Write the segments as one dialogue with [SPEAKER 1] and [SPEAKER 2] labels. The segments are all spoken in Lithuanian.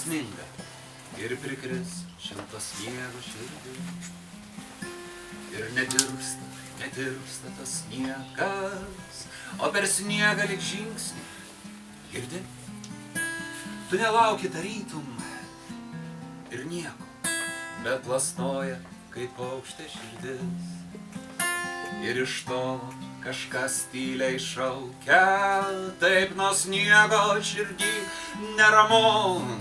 [SPEAKER 1] Sninga ir prikris šilto sniego širdis. Ir netirpsta tas sniegas, o per sniegą lyg žingsnį. Girdi? Tu nelauki tarytum ir nieko, bet plasnoja kaip paukštė širdis. Ir iš tolo kažkas tyliai šaukia, taip nuo sniego širdį neramu.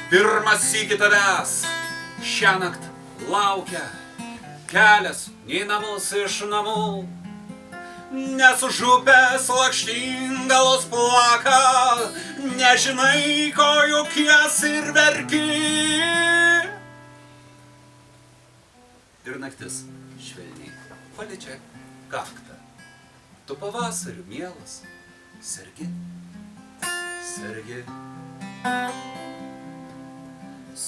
[SPEAKER 1] Pirmas sykį tavęs šiąnakt laukia kelias į namus iš namų. Nes užupės lakštingalos plaka, nežinai, ko juokies ir verki. Ir naktis švelniai paliečia kaktą. Tu pavasariu mielas, sergi, sergi,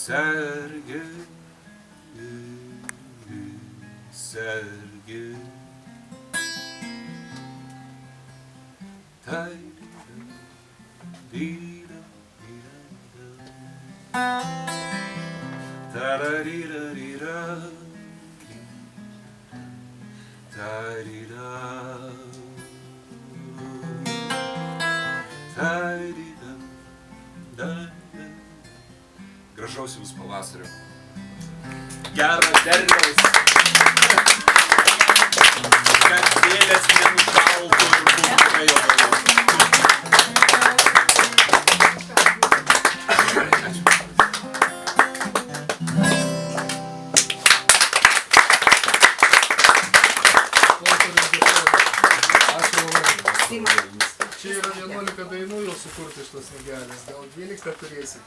[SPEAKER 1] sergi, sergi. Gražaus jums pavasario. Gero derliaus. Kad vėlės nenušaltų ir būtų jo vėliau.
[SPEAKER 2] Čia yra 11 dainų jau sukurti šitos knygelės, gal 12 turėsit.